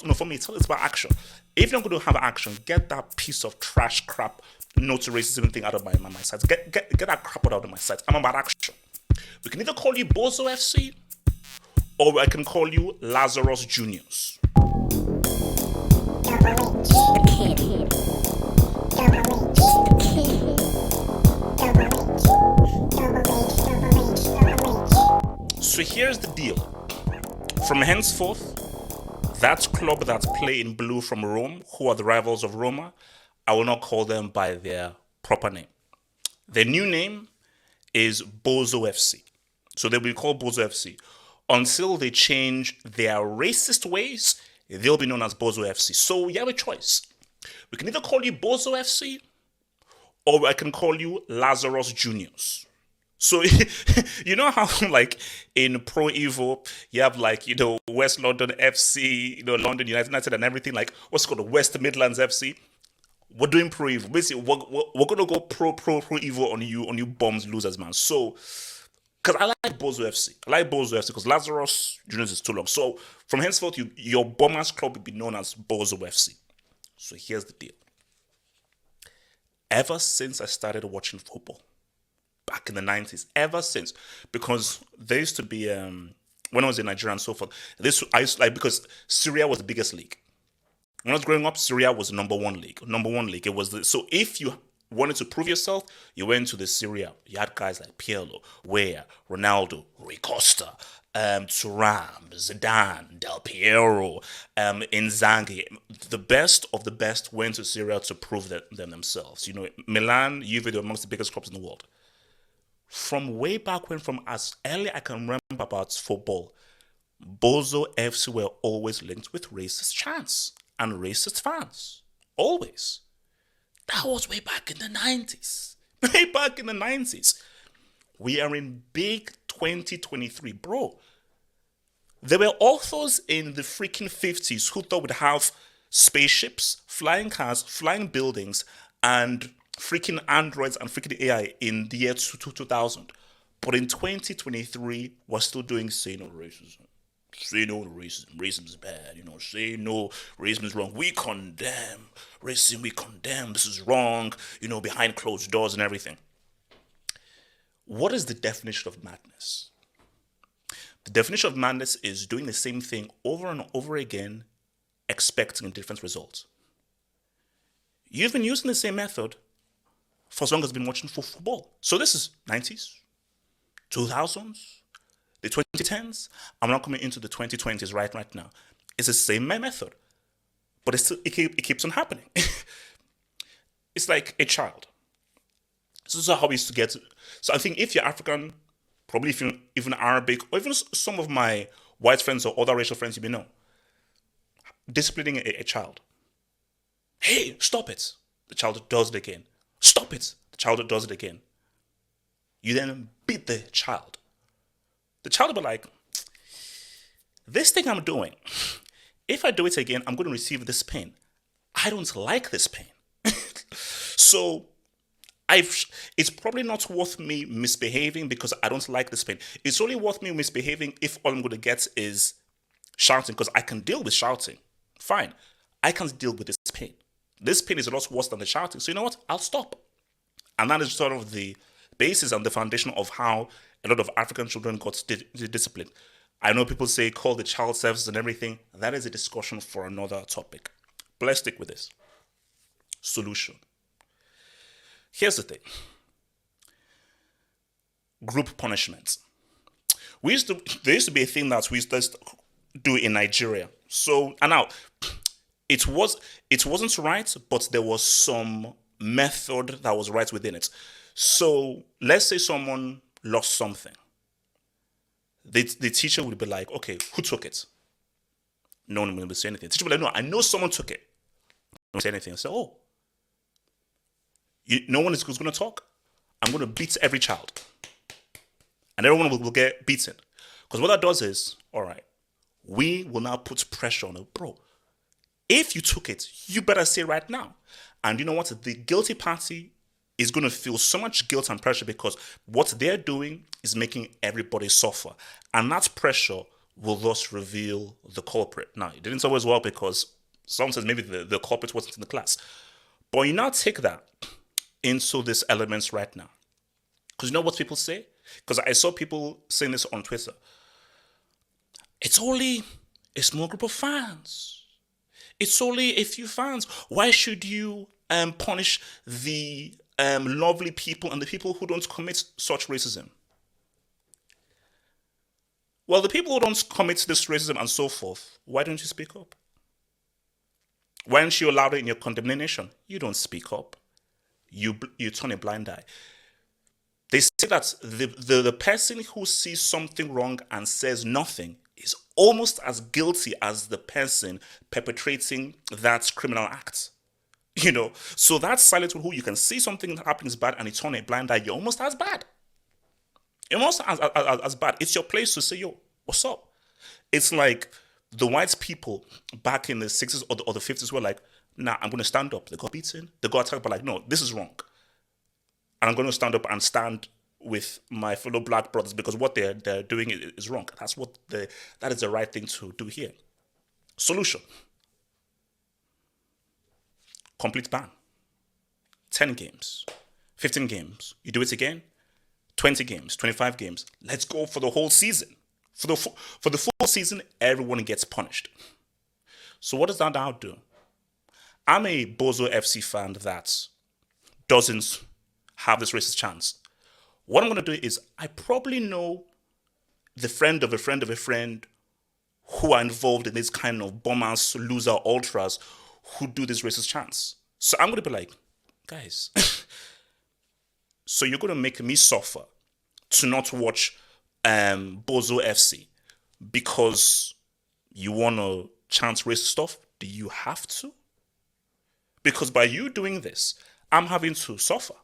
No, for me, it's about action. If you're not going to have action, get that piece of trash crap, no to racism thing out of my sight. Get that crap out of my sight. I'm about action. We can either call you Bozo FC or I can call you Lazarus Juniors. So here's the deal. From henceforth, that club that play in blue from Rome, who are the rivals of Roma, I will not call them by their proper name. Their new name is Bozo FC. So they will be called Bozo FC. Until they change their racist ways, they'll be known as Bozo FC. So you have a choice. We can either call you Bozo FC or I can call you Lazarus Juniors. So, you know how, like, in Pro Evo, you have, like, West London FC, London United and everything, like, what's called the West Midlands FC? We're doing Pro Evo. Basically, we're going to go Pro Evo on you bums losers, man. So, because I like Bozo FC. I like Bozo FC because Lazarus Juniors is too long. So, from henceforth, your bombers club will be known as Bozo FC. So, here's the deal. Ever since I started watching football, back in the 90s, ever since, because there used to be when I was in Nigeria and so forth, I used to, like, because Serie was the biggest league. When I was growing up, Serie was the number one league. It was so if you wanted to prove yourself, you went to the Serie. You had guys like Pirlo, Weah, Ronaldo, Rui Costa, Thuram, Zidane, Del Piero, Inzaghi. The best of the best went to Serie to prove them themselves. Milan, Juve, they're amongst the biggest clubs in the world. From way back when, from as early I can remember about football, Bozo FC were always linked with racist chants and racist fans. Always. That was way back in the 90s. Way back in the 90s. We are in big 2023. Bro, there were authors in the freaking 50s who thought we'd have spaceships, flying cars, flying buildings, and freaking androids and freaking AI in the year 2000. But in 2023, we're still doing say no racism. Say no to racism. Racism is bad. Say no, racism is wrong. We condemn racism. We condemn. This is wrong. Behind closed doors and everything. What is the definition of madness? The definition of madness is doing the same thing over and over again, expecting a different result. You've been using the same method for as long as you've been watching football. So this is 90s, 2000s, the 2010s. I'm not coming into the 2020s right now. It's the same method, but it keeps on happening. It's like a child. So this is how we used to get. So I think if you're African, probably if you're even Arabic, or even some of my white friends or other racial friends you may know, disciplining a child. Hey, stop it. The child does it again. Stop it. The child does it again. You then beat the child. The child will be like, this thing I'm doing, if I do it again, I'm going to receive this pain. I don't like this pain. So it's probably not worth me misbehaving because I don't like this pain. It's only worth me misbehaving if all I'm going to get is shouting, because I can deal with shouting. Fine. I can't deal with this pain. This pain is a lot worse than the shouting. So you know what? I'll stop. And that is sort of the basis and the foundation of how a lot of African children got disciplined. I know people say call the child services and everything. That is a discussion for another topic. But let's stick with this. Solution. Here's the thing. Group punishments. There used to be a thing that we used to do in Nigeria. So, and now, it wasn't right, but there was some method that was right within it. So let's say someone lost something. The teacher would be like, okay, who took it? No one will say anything. The teacher would be like, no, I know someone took it. No one say anything. I say, oh, no one is going to talk. I'm going to beat every child. And everyone will get beaten. Because what that does is, all right, we will now put pressure on it. Bro, if you took it, you better say right now. And you know what? The guilty party is going to feel so much guilt and pressure because what they're doing is making everybody suffer. And that pressure will thus reveal the culprit. Now, it didn't always work because some says maybe the culprit wasn't in the class. But you now take that into these elements right now. Because you know what people say? Because I saw people saying this on Twitter. It's only a small group of fans. It's only a few fans. Why should you punish the lovely people and the people who don't commit such racism? Well, the people who don't commit this racism and so forth, why don't you speak up? Why aren't you louder in your condemnation? You don't speak up. You turn a blind eye. They say that the person who sees something wrong and says nothing is almost as guilty as the person perpetrating that criminal act. So that's silent who you can see something happening is bad and you turn a blind eye, you're almost as bad. You're almost as bad. It's your place to say, yo, what's up? It's like the white people back in the 60s or the 50s were like, nah, I'm going to stand up. They got beaten. They got attacked, but like, no, this is wrong. And I'm going to stand up and stand with my fellow black brothers because what they're doing is wrong. That is the right thing to do here. Solution. Complete ban. 10 games. 15 games. You do it again? 20 games. 25 games. Let's go for the whole season. For the full season, everyone gets punished. So what does that now do? I'm a Bozo FC fan that doesn't have this racist chance. What I'm going to do is I probably know the friend of a friend of a friend who are involved in this kind of bombers, loser, ultras who do this racist chants. So I'm going to be like, guys, so you're going to make me suffer to not watch Bozo FC because you want to chant racist stuff? Do you have to? Because by you doing this, I'm having to suffer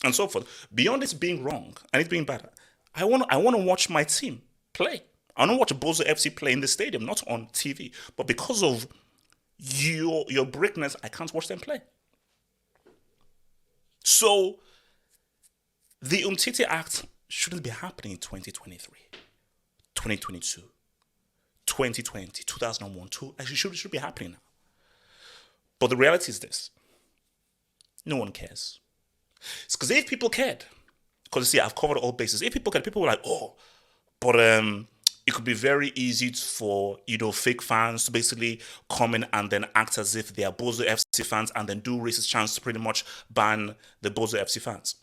and so forth. Beyond it being wrong and it being bad, I want to watch my team play. I want to watch Bozo FC play in the stadium, not on TV. But because of your breakness, I can't watch them play. So the Umtiti Act shouldn't be happening in 2023, 2022, 2020, 2001, actually should be happening now. But the reality is this. No one cares. It's because if people cared, because see, I've covered all bases. If people cared, people were like, oh, but it could be very easy for, fake fans to basically come in and then act as if they are Bozo FC fans and then do racist chants to pretty much ban the Bozo FC fans.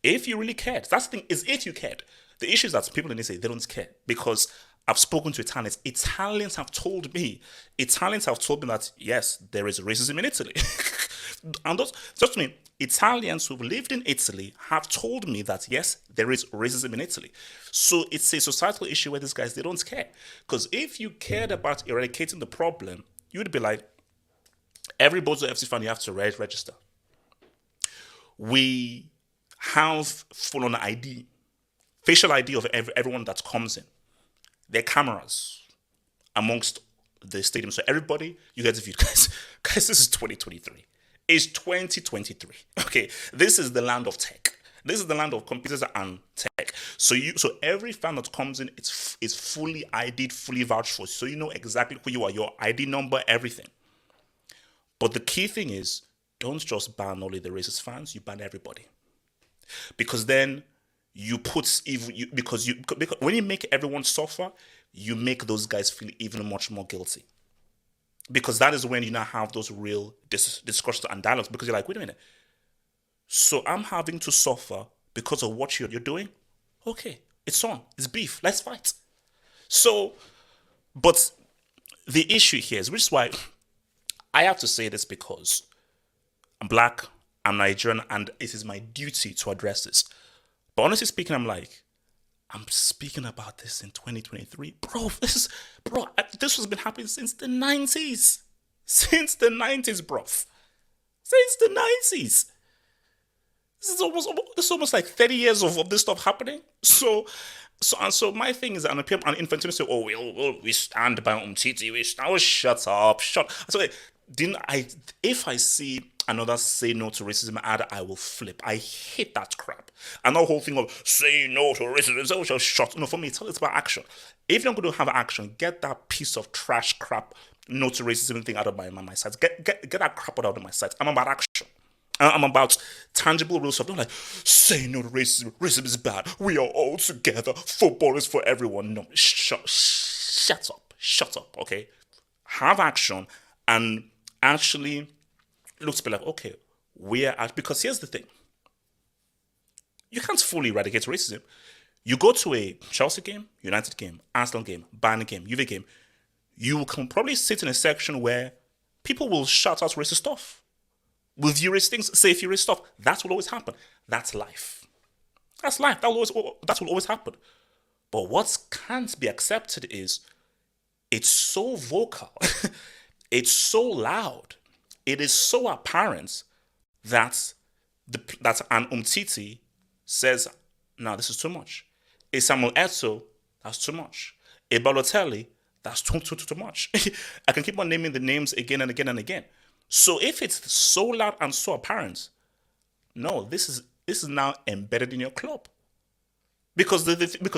If you really cared, that's the thing, is if you cared. The issue is that people in this say they don't care because I've spoken to Italians. Italians have told me that, yes, there is racism in Italy. And just me, Italians who've lived in Italy have told me that, yes, there is racism in Italy. So it's a societal issue where these guys, they don't care. Because if you cared about eradicating the problem, you'd be like, every Bozo FC fan, you have to register. We have full-on ID, facial ID of everyone that comes in. There are cameras amongst the stadium. So everybody, you get to view. Guys, this is 2023. It's 2023. Okay, this is the land of tech. This is the land of computers and tech. So every fan that comes in, it's fully ID'd, fully vouched for. So you know exactly who you are, your ID number, everything. But the key thing is, don't just ban only the racist fans, you ban everybody. Because then you put because when you make everyone suffer, you make those guys feel even much more guilty. Because that is when you now have those real discussions and dialogues. Because you're like, wait a minute. So I'm having to suffer because of what you're doing? Okay, it's on. It's beef. Let's fight. So, but the issue here is, which is why I have to say this, because I'm black, I'm Nigerian, and it is my duty to address this. But honestly speaking, I'm speaking about this in 2023. This has been happening since the 90s. Since the 90s, bro. Since the 90s. This is almost like 30 years of this stuff happening. So my thing is that, and Infantino say, oh, we stand by Umtiti. Shut up. So if I see another say no to racism ad, I will flip. I hate that crap. And the whole thing of say no to racism, so shut. No, for me, it's about action. If you're not going to have action, get that piece of trash crap, no to racism thing out of my sight. Get that crap out of my sight. I'm about action. I'm about tangible real stuff. Not like, say no to racism. Racism is bad. We are all together. Football is for everyone. No, shut up. Shut up, okay? Have action and actually look to be like, okay, because here's the thing. You can't fully eradicate racism. You go to a Chelsea game, United game, Arsenal game, Bayern game, Juve game, you can probably sit in a section where people will shout out racist stuff. Will view racist things, say few racist stuff. That will always happen. That's life. That's life. That will always happen. But what can't be accepted is it's so vocal, it's so loud, it is so apparent that that an Umtiti says, no, this is too much. A Samuel Umtiti, that's too much. A Balotelli, that's too much. I can keep on naming the names again and again and again. So if it's so loud and so apparent, no, this is now embedded in your club. Because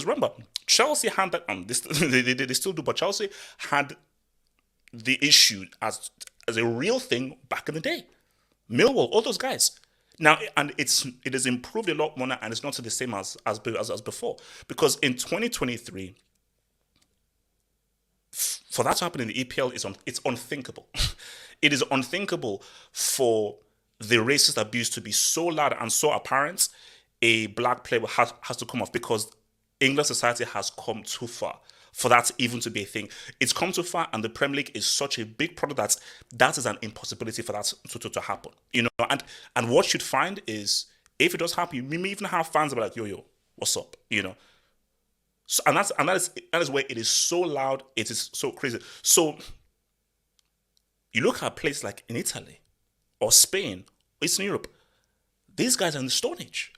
remember, Chelsea had that, they still do, but Chelsea had the issue as a real thing back in the day. Millwall, all those guys. Now, and it has improved a lot more now, and it's not the same as before. Because in 2023, for that to happen in the EPL, it's unthinkable. It is unthinkable for the racist abuse to be so loud and so apparent. A black player has to come off because English society has come too far for that even to be a thing. It's come too far, and the Premier League is such a big product that is an impossibility for that to happen. You know, and what you'd find is if it does happen, you may even have fans that are like, yo, what's up? You know. So, and that is where it is so loud, it is so crazy. So you look at places like in Italy or Spain, Eastern Europe, these guys are in the Stone Age.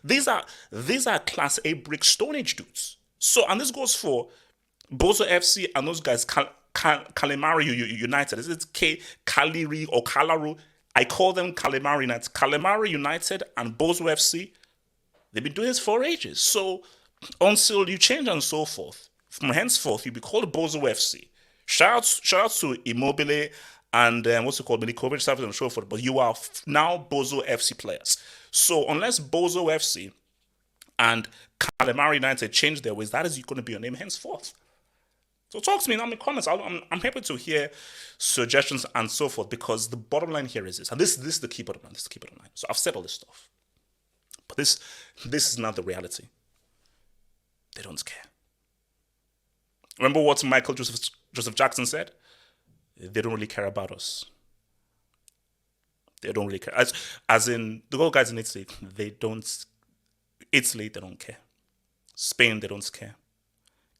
These are Class A brick Stone Age dudes. So, and this goes for Bozo FC and those guys, Calimari United. Is it Caliri or Calaru? I call them Calimari United. Calimari United and Bozo FC, they've been doing this for ages. So, until you change and so forth, from henceforth, you'll be called Bozo FC. Shout out to Immobile and what's it called, Milikovic, Savage and so forth. But you are now Bozo FC players. So unless Bozo FC and Calamari United change their ways, that is going to be your name henceforth. So talk to me now in the comments. I'm happy to hear suggestions and so forth, because the bottom line here is this, and this is the key bottom line. This is the key bottom line. So I've said all this stuff, but this is not the reality. They don't care. Remember what Michael Joseph Jackson said? They don't really care about us. They don't really care. As in, the goal guys in Italy, they don't care. Spain, they don't care.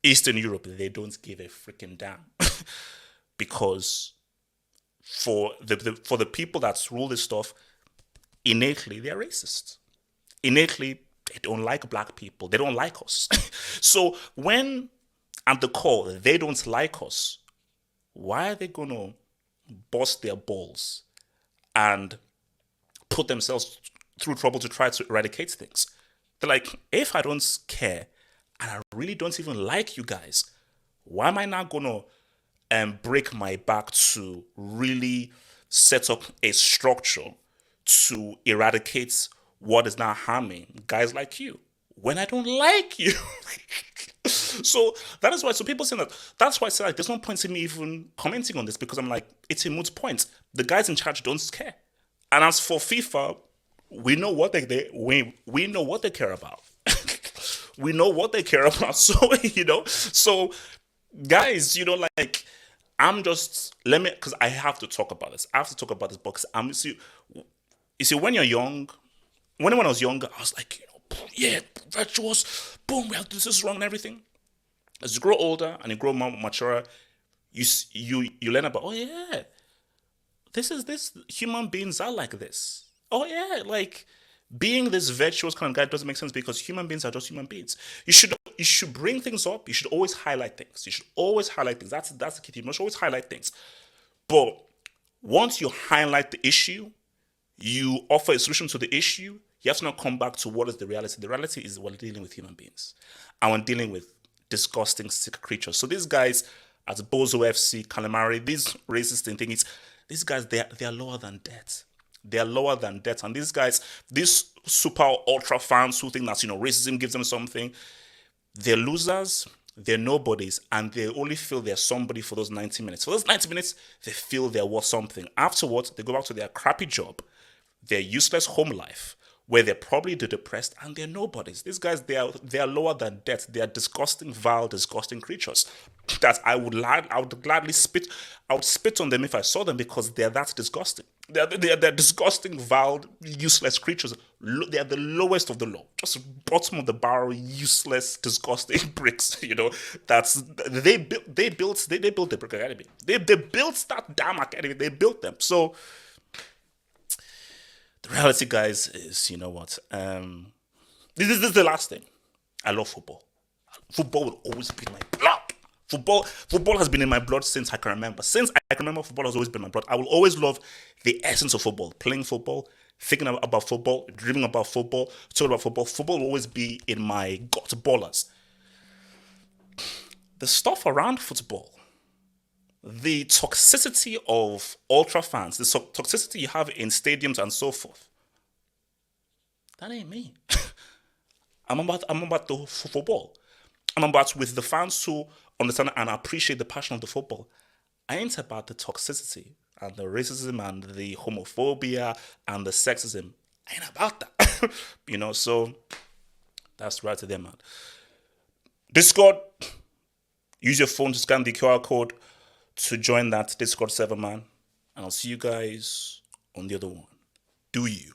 Eastern Europe, they don't give a freaking damn. Because for the people that rule this stuff, innately, they're racist. Innately, they don't like black people. They don't like us. So when at the core, they don't like us, why are they going to bust their balls and put themselves through trouble to try to eradicate things? They're like, if I don't care and I really don't even like you guys, why am I not going to break my back to really set up a structure to eradicate what is now harming guys like you when I don't like you? So that is why. So people say that. That's why I say like, there's no point in me even commenting on this, because I'm like, it's a moot point. The guys in charge don't care. And as for FIFA, we know what we know what they care about. We know what they care about. So so guys, like, because I have to talk about this. I have to talk about this because you see, when you're young, when I was younger, I was like, yeah, virtuous, boom, we have to do this wrong and everything. As you grow older and you grow more mature, you learn about, oh yeah, this human beings are like this. Oh yeah, like being this virtuous kind of guy doesn't make sense, because human beings are just human beings. You should bring things up. You should always highlight things. That's the key. You must always highlight things. But once you highlight the issue, you offer a solution to the issue, you have to not come back to what is the reality. The reality is we're dealing with human beings. And we're dealing with disgusting, sick creatures. So these guys, as Bozo FC, Calamari, these racist things, these guys, they are lower than death. They are lower than death. And these guys, these super ultra fans who think that, racism gives them something, they're losers, they're nobodies, and they only feel they're somebody for those 90 minutes. For those 90 minutes, they feel they're worth something. Afterwards, they go back to their crappy job, their useless home life, where they're probably depressed and they're nobodies. These guys, they are lower than death. They are disgusting, vile, disgusting creatures that I would gladly spit. I would spit on them if I saw them because they're that disgusting. They're disgusting, vile, useless creatures. They are the lowest of the low, just bottom of the barrel, useless, disgusting bricks. That's they built the brick academy. They built that damn academy. They built them. So the reality, guys, is what? This is the last thing. I love football. Football will always be in my blood. Football has been in my blood since I can remember. Since I can remember, football has always been in my blood. I will always love the essence of football. Playing football, thinking about football, dreaming about football, talking about football. Football will always be in my gut ballers. The stuff around football, the toxicity of ultra fans, the toxicity you have in stadiums and so forth, that ain't me. I'm about the football. I'm about with the fans who understand and appreciate the passion of the football. I ain't about the toxicity and the racism and the homophobia and the sexism. I ain't about that. So that's right to them, man. Discord, use your phone to scan the QR code to join that Discord server, man. And I'll see you guys on the other one. Do you?